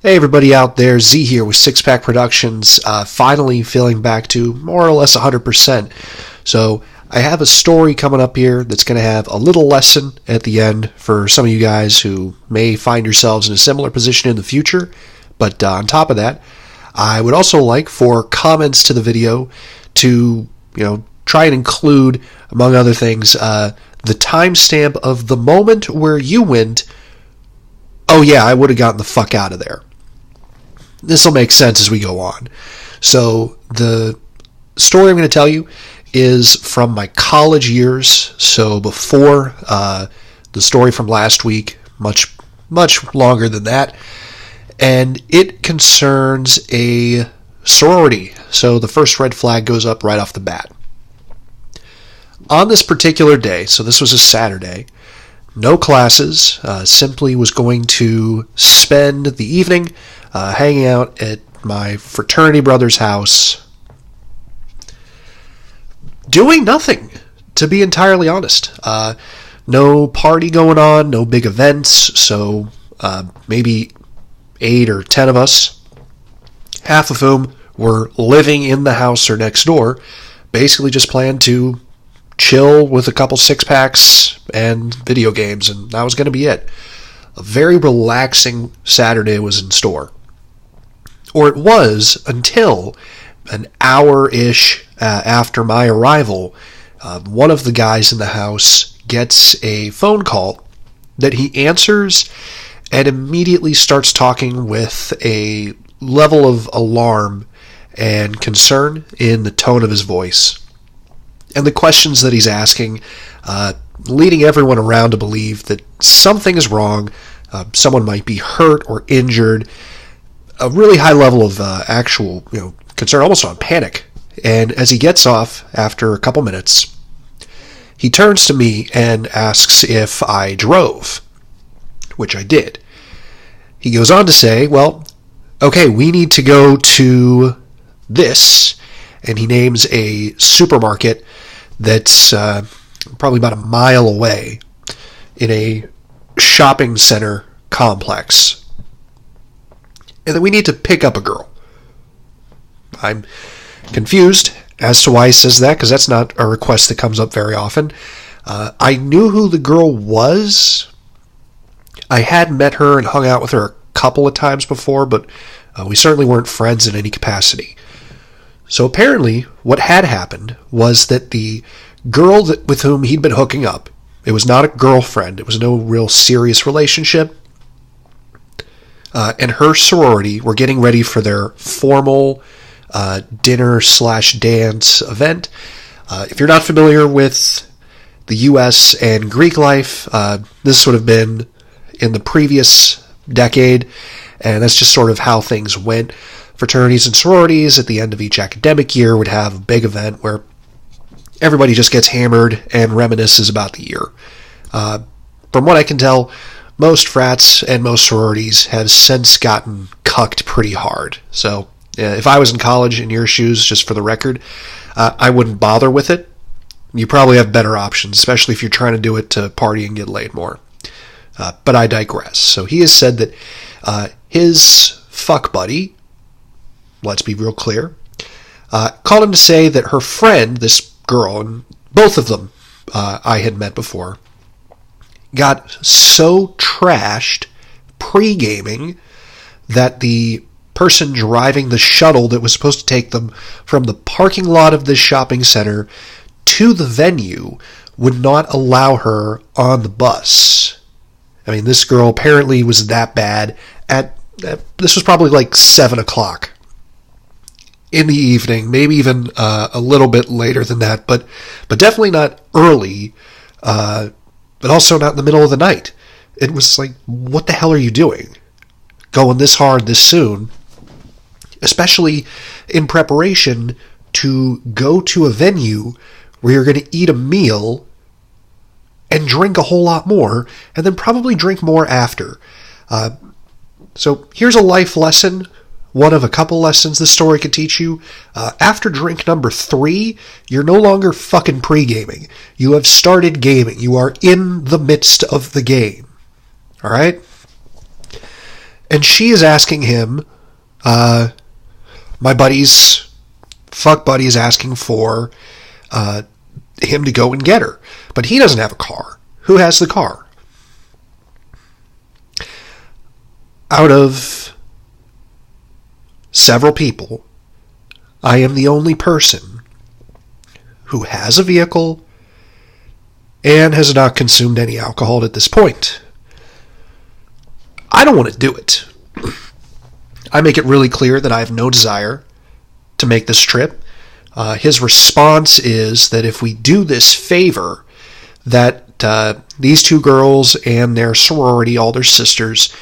Hey everybody out there, Z here with Six Pack Productions, finally feeling back to more or less 100%. So I have a story coming up here that's going to have a little lesson at the end for some of you guys who may find yourselves in a similar position in the future. But on top of that, I would also like for comments to the video to, try and include, among other things, the timestamp of the moment where you went, oh yeah, I would have gotten the fuck out of there. This will make sense as we go on. So the story I'm going to tell you is from my college years, so before the story from last week, much longer than that, and it concerns a sorority. So the first red flag goes up right off the bat. On this particular day, so this was a Saturday, no classes, simply was going to spend the evening hanging out at my fraternity brother's house, doing nothing, to be entirely honest. No party going on, no big events, so maybe 8 or 10 of us, half of whom were living in the house or next door, basically just planned to chill with a couple six-packs and video games, and that was going to be it. A very relaxing Saturday was in store. Or it was until an hour-ish after my arrival, one of the guys in the house gets a phone call that he answers and immediately starts talking with a level of alarm and concern in the tone of his voice. And the questions that he's asking, leading everyone around to believe that something is wrong, someone might be hurt or injured, a really high level of actual concern, almost on panic. And as he gets off after a couple minutes, he turns to me and asks if I drove, which I did. He goes on to say, well, okay, we need to go to this, and he names a supermarket that's probably about a mile away in a shopping center complex. And then we need to pick up a girl. I'm confused as to why he says that, because that's not a request that comes up very often. I knew who the girl was. I had met her and hung out with her a couple of times before, but we certainly weren't friends in any capacity. So apparently what had happened was that the girl with whom he'd been hooking up, it was not a girlfriend, it was no real serious relationship, and her sorority were getting ready for their formal dinner/dance event. If you're not familiar with the U.S. and Greek life, this would have been in the previous decade, and that's just sort of how things went. Fraternities and sororities at the end of each academic year would have a big event where everybody just gets hammered and reminisces about the year. From what I can tell, most frats and most sororities have since gotten cucked pretty hard. So if I was in college in your shoes, just for the record, I wouldn't bother with it. You probably have better options, especially if you're trying to do it to party and get laid more. But I digress. So he has said that his fuck buddy, let's be real clear, called him to say that her friend, this girl, and both of them I had met before, got so trashed pre-gaming that the person driving the shuttle that was supposed to take them from the parking lot of this shopping center to the venue would not allow her on the bus. I mean, this girl apparently was that bad this was probably like 7 o'clock in the evening, maybe even a little bit later than that, but definitely not early, but also not in the middle of the night. It was like, what the hell are you doing? Going this hard this soon, especially in preparation to go to a venue where you're going to eat a meal and drink a whole lot more, and then probably drink more after. So here's a life lesson, one of a couple lessons this story could teach you. After drink number 3, you're no longer fucking pre-gaming. You have started gaming. You are in the midst of the game. All right? And she is asking him, my buddy's fuck buddy is asking for him to go and get her. But he doesn't have a car. Who has the car? Out of several people, I am the only person who has a vehicle and has not consumed any alcohol at this point. I don't want to do it. I make it really clear that I have no desire to make this trip. His response is that if we do this favor, that these two girls and their sorority, all their sisters,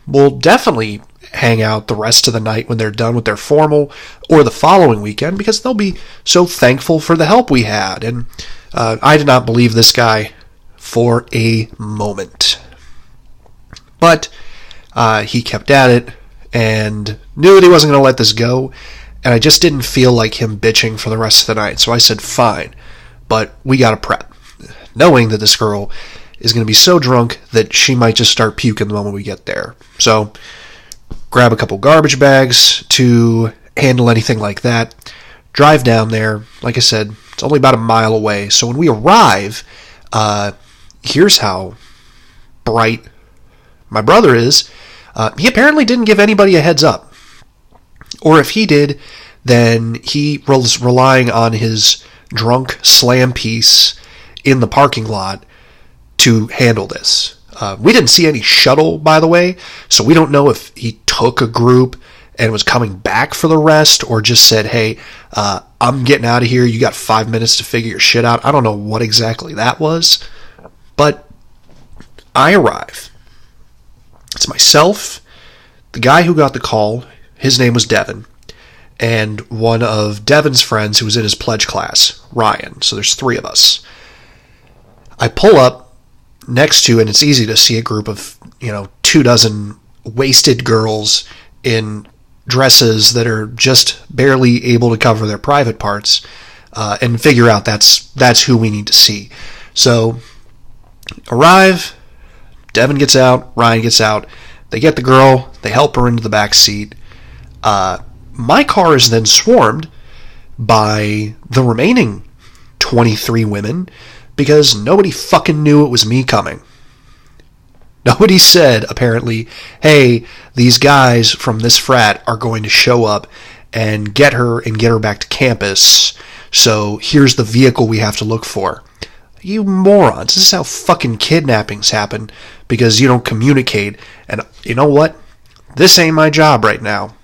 will definitely hang out the rest of the night when they're done with their formal, or the following weekend, because they'll be so thankful for the help we had. And I did not believe this guy for a moment. But he kept at it and knew that he wasn't going to let this go. And I just didn't feel like him bitching for the rest of the night. So I said, fine, but we got to prep. Knowing that this girl is going to be so drunk that she might just start puking the moment we get there. So grab a couple garbage bags to handle anything like that. Drive down there. Like I said, it's only about a mile away. So when we arrive, here's how bright my brother is. He apparently didn't give anybody a heads up. Or if he did, then he was relying on his drunk slam piece in the parking lot to handle this. We didn't see any shuttle, by the way, so we don't know if he took a group and was coming back for the rest, or just said, hey, I'm getting out of here, you got 5 minutes to figure your shit out. I don't know what exactly that was, but I arrive. It's myself, the guy who got the call, his name was Devin, and one of Devin's friends who was in his pledge class, Ryan. So there's three of us. I pull up next to, and it's easy to see a group of, 24 wasted girls in dresses that are just barely able to cover their private parts, and figure out that's who we need to see. So arrive, Devin gets out, Ryan gets out, they get the girl, they help her into the back seat. My car is then swarmed by the remaining 23 women because nobody fucking knew it was me coming. Nobody said, apparently, hey, these guys from this frat are going to show up and get her back to campus, so here's the vehicle we have to look for. You morons, this is how fucking kidnappings happen, because you don't communicate. And you know what? This ain't my job right now.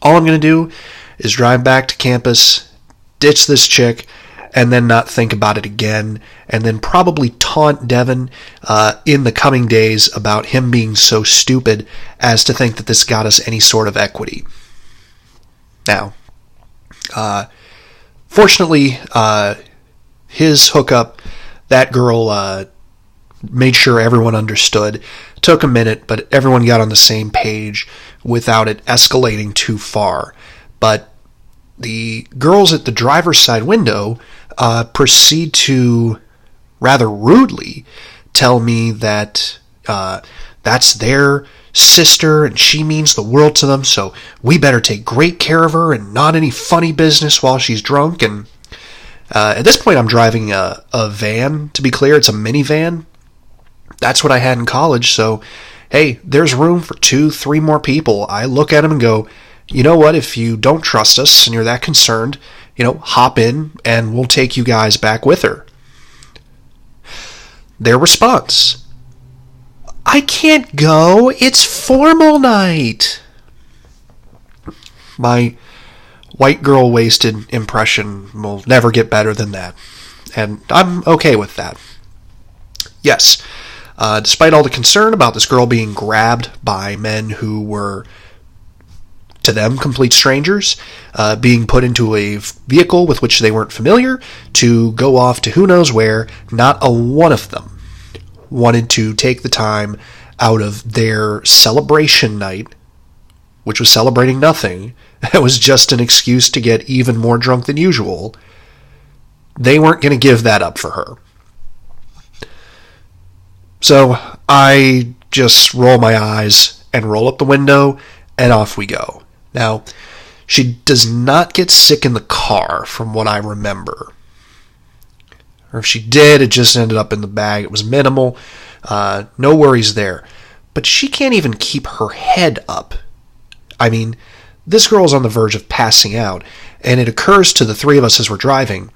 All I'm going to do is drive back to campus, ditch this chick, and then not think about it again, and then probably taunt Devin in the coming days about him being so stupid as to think that this got us any sort of equity. Now, fortunately, his hookup, that girl made sure everyone understood. Took a minute, but everyone got on the same page without it escalating too far. But the girls at the driver's side window proceed to rather rudely tell me that that's their sister and she means the world to them, so we better take great care of her and not any funny business while she's drunk. And at this point, I'm driving a van, to be clear. It's a minivan. That's what I had in college, so, hey, there's room for 2-3 more people. I look at them and go, you know what, if you don't trust us and you're that concerned, hop in and we'll take you guys back with her. Their response, I can't go, it's formal night. My white girl wasted impression will never get better than that, and I'm okay with that. Yes, despite all the concern about this girl being grabbed by men who were, to them, complete strangers, being put into a vehicle with which they weren't familiar to go off to who knows where, not a one of them wanted to take the time out of their celebration night, which was celebrating nothing. It was just an excuse to get even more drunk than usual. They weren't going to give that up for her. So I just roll my eyes and roll up the window, and off we go. Now, she does not get sick in the car, from what I remember. Or if she did, it just ended up in the bag. It was minimal. No worries there. But she can't even keep her head up. I mean, this girl's on the verge of passing out, and it occurs to the three of us as we're driving,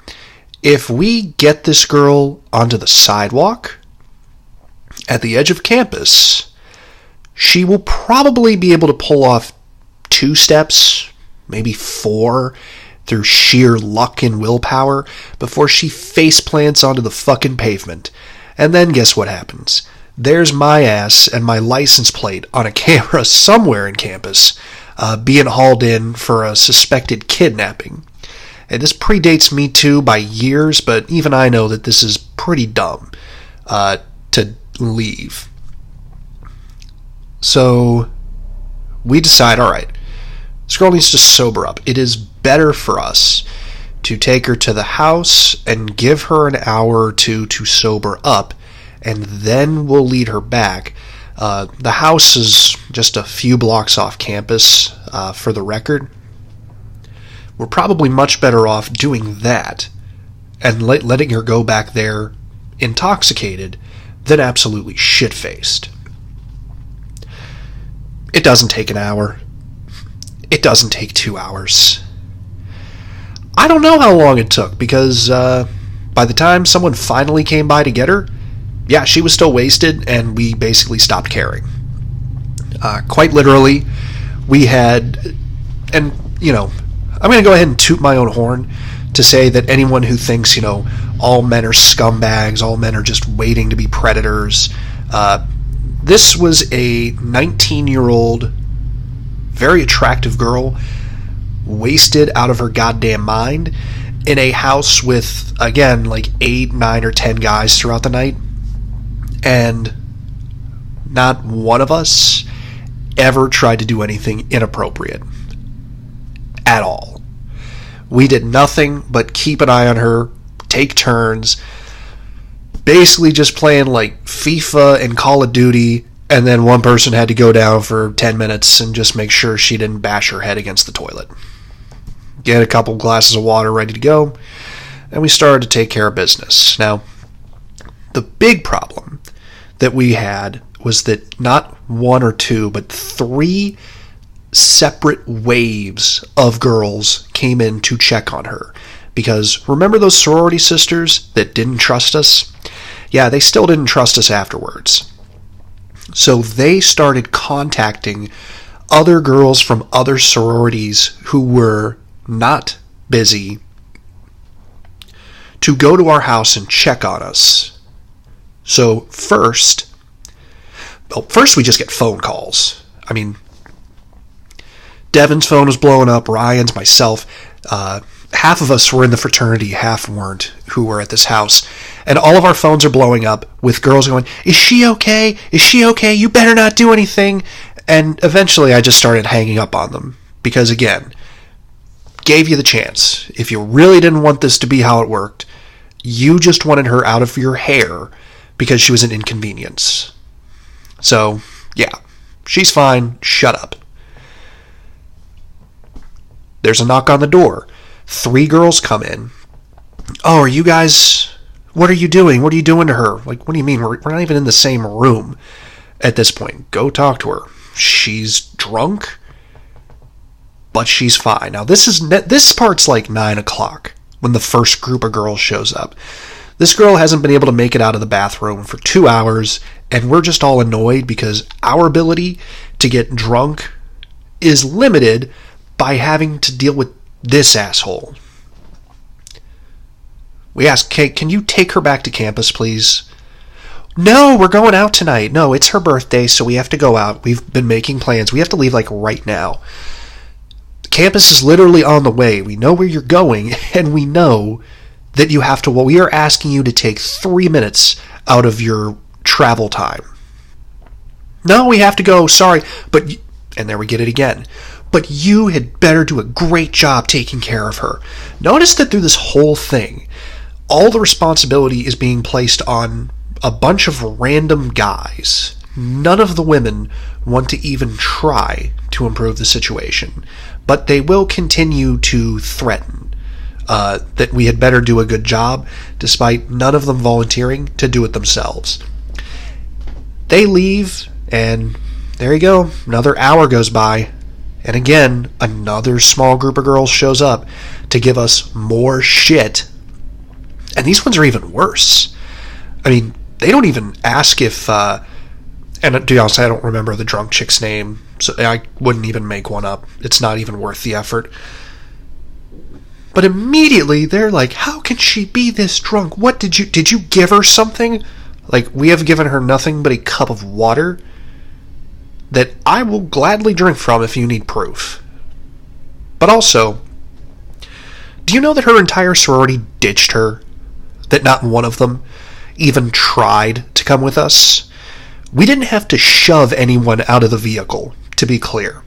if we get this girl onto the sidewalk at the edge of campus, she will probably be able to pull off 2 steps, maybe 4, through sheer luck and willpower before she face plants onto the fucking pavement. And then guess what happens? There's my ass and my license plate on a camera somewhere in campus, being hauled in for a suspected kidnapping. And this predates Me Too by years, but even I know that this is pretty dumb to leave. So we decide, all right, this girl needs to sober up. It is better for us to take her to the house and give her an hour or two to sober up, and then we'll lead her back. The house is just a few blocks off campus, for the record. We're probably much better off doing that and letting her go back there intoxicated than absolutely shit-faced. It doesn't take an hour. It doesn't take 2 hours. I don't know how long it took, because by the time someone finally came by to get her, yeah, she was still wasted, and we basically stopped caring. Quite literally, we had, and, you know, I'm going to go ahead and toot my own horn to say that anyone who thinks, you know, all men are scumbags, all men are just waiting to be predators, this was a 19-year-old, very attractive girl, wasted out of her goddamn mind, in a house with, again, like 8, 9, or 10 guys throughout the night, and not one of us ever tried to do anything inappropriate. At all. We did nothing but keep an eye on her, take turns, basically just playing like FIFA and Call of Duty, and then one person had to go down for 10 minutes and just make sure she didn't bash her head against the toilet. Get a couple glasses of water ready to go, and we started to take care of business. Now, the big problem that we had was that not 1 or 2, but 3 separate waves of girls came in to check on her. Because remember those sorority sisters that didn't trust us? Yeah, they still didn't trust us afterwards. So they started contacting other girls from other sororities who were not busy to go to our house and check on us. So first we just get phone calls. I mean, Devin's phone was blowing up, Ryan's, myself. Half of us were in the fraternity, half weren't, who were at this house. And all of our phones are blowing up with girls going, "Is she okay? Is she okay? You better not do anything." And eventually I just started hanging up on them. Because again, gave you the chance. If you really didn't want this to be how it worked, you just wanted her out of your hair because she was an inconvenience. So, yeah, she's fine. Shut up. There's a knock on the door. 3 girls come in. "Oh, are you guys... What are you doing? What are you doing to her?" Like, what do you mean? We're not even in the same room at this point. Go talk to her. She's drunk, but she's fine. Now, this part's like 9 o'clock when the first group of girls shows up. This girl hasn't been able to make it out of the bathroom for 2 hours, and we're just all annoyed because our ability to get drunk is limited by having to deal with this asshole. We ask, "Hey, can you take her back to campus, please?" "No, we're going out tonight. No, it's her birthday, so we have to go out. We've been making plans. We have to leave, like, right now. Campus is literally on the way. We know where you're going, and we know that you have to... Well, we are asking you to take 3 minutes out of your travel time." "No, we have to go. Sorry, but..." And there we get it again. "But you had better do a great job taking care of her." Notice that through this whole thing, all the responsibility is being placed on a bunch of random guys. None of the women want to even try to improve the situation, but they will continue to threaten that we had better do a good job, despite none of them volunteering to do it themselves. They leave, and there you go. Another hour goes by, and again, another small group of girls shows up to give us more shit. And these ones are even worse. I mean, they don't even ask if, and to be honest, I don't remember the drunk chick's name, so I wouldn't even make one up. It's not even worth the effort. But immediately, they're like, how can she be this drunk? What did you give her something? Like, we have given her nothing but a cup of water that I will gladly drink from if you need proof. But also, do you know that her entire sorority ditched her? That not one of them even tried to come with us? We didn't have to shove anyone out of the vehicle, to be clear.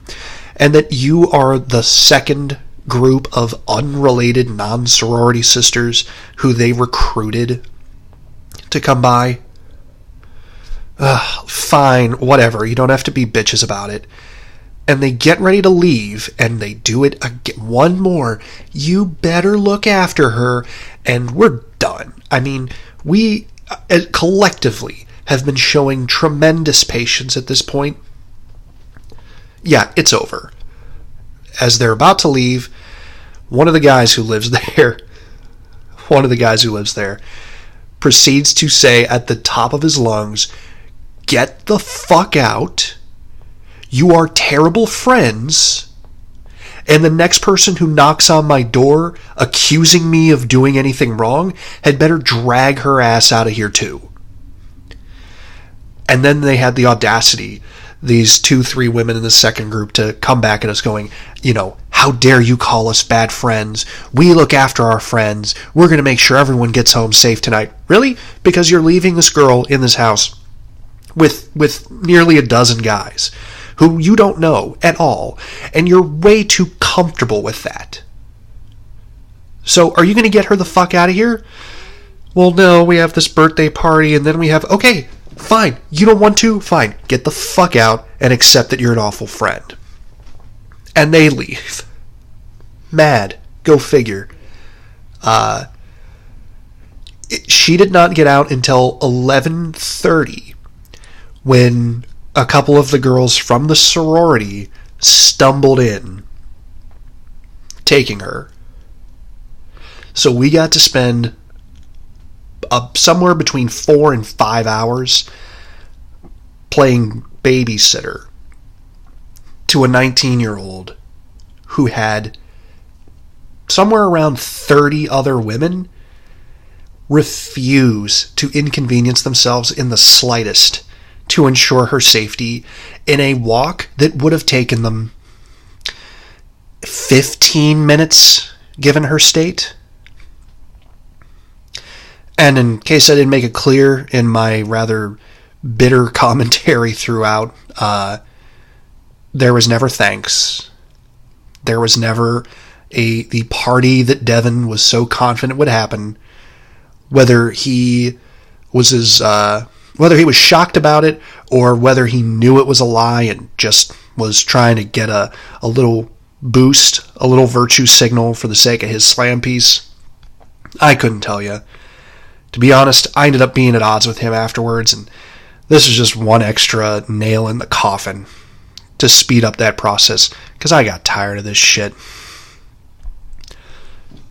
And that you are the second group of unrelated non-sorority sisters who they recruited to come by. Fine, whatever. You don't have to be bitches about it. And they get ready to leave, and they do it again. One more. You better look after her, and we're done. I mean, we collectively have been showing tremendous patience at this point. Yeah, it's over. As they're about to leave, one of the guys who lives there proceeds to say at the top of his lungs, "Get the fuck out. You are terrible friends. And the next person who knocks on my door accusing me of doing anything wrong had better drag her ass out of here too." And then they had the audacity, these 2-3 women in the second group, to come back at us going, how dare you call us bad friends? We look after our friends. We're going to make sure everyone gets home safe tonight. Really? Because you're leaving this girl in this house with nearly a dozen guys who you don't know at all, and you're way too comfortable with that. So are you going to get her the fuck out of here? Well, no, we have this birthday party, and then we have... Okay, fine. You don't want to? Fine. Get the fuck out and accept that you're an awful friend. And they leave. Mad. Go figure. She did not get out until 11:30, when a couple of the girls from the sorority stumbled in, taking her. So we got to spend somewhere between 4 and 5 hours playing babysitter to a 19-year-old who had somewhere around 30 other women refuse to inconvenience themselves in the slightest to ensure her safety in a walk that would have taken them 15 minutes, given her state. And in case I didn't make it clear in my rather bitter commentary throughout, there was never thanks. There was never the party that Devin was so confident would happen, whether he was shocked about it, or whether he knew it was a lie and just was trying to get a little boost, a little virtue signal for the sake of his slam piece. I couldn't tell you. To be honest, I ended up being at odds with him afterwards, and this is just one extra nail in the coffin to speed up that process, because I got tired of this shit.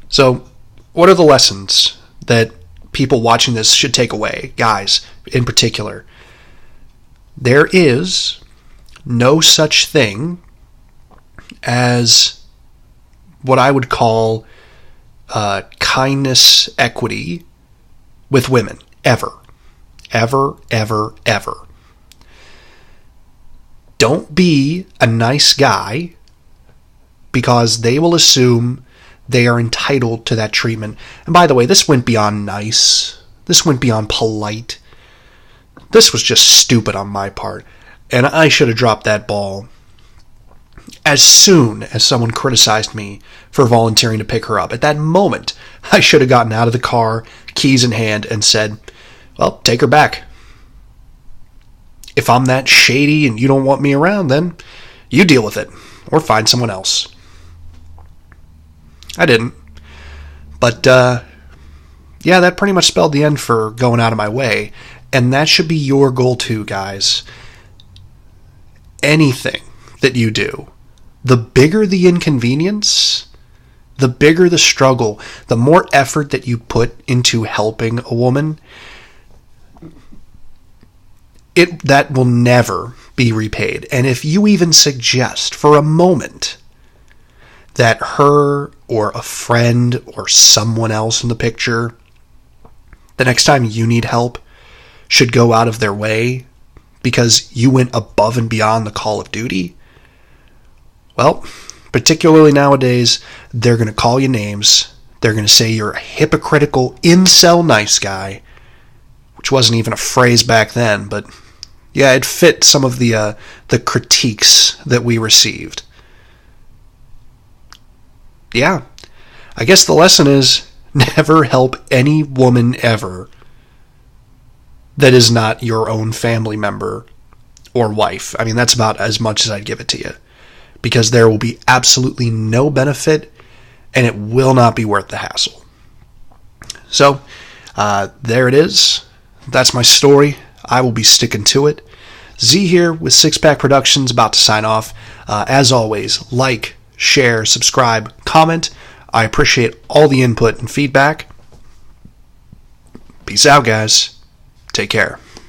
So, what are the lessons that people watching this should take away? Guys, in particular. There is no such thing as what I would call kindness equity with women. Ever. Ever, ever, ever. Don't be a nice guy because they will assume they are entitled to that treatment. And by the way, this went beyond nice. This went beyond polite. This was just stupid on my part. And I should have dropped that ball as soon as someone criticized me for volunteering to pick her up. At that moment, I should have gotten out of the car, keys in hand, and said, well, take her back. if I'm that shady and you don't want me around, then you deal with it or find someone else. I didn't. But, yeah, that pretty much spelled the end for going out of my way. And that should be your goal too, guys. Anything that you do, the bigger the inconvenience, the bigger the struggle, the more effort that you put into helping a woman, that will never be repaid. And if you even suggest for a moment that her or a friend or someone else in the picture, the next time you need help, should go out of their way because you went above and beyond the call of duty, well, particularly nowadays, they're going to call you names. They're going to say you're a hypocritical incel nice guy, which wasn't even a phrase back then, but yeah, it fit some of the critiques that we received. Yeah, I guess the lesson is never help any woman ever that is not your own family member or wife. I mean, that's about as much as I'd give it to you, because there will be absolutely no benefit and it will not be worth the hassle. So, there it is. That's my story. I will be sticking to it. Z here with Six Pack Productions, about to sign off. As always, like, share, subscribe, comment. I appreciate all the input and feedback. Peace out, guys. Take care.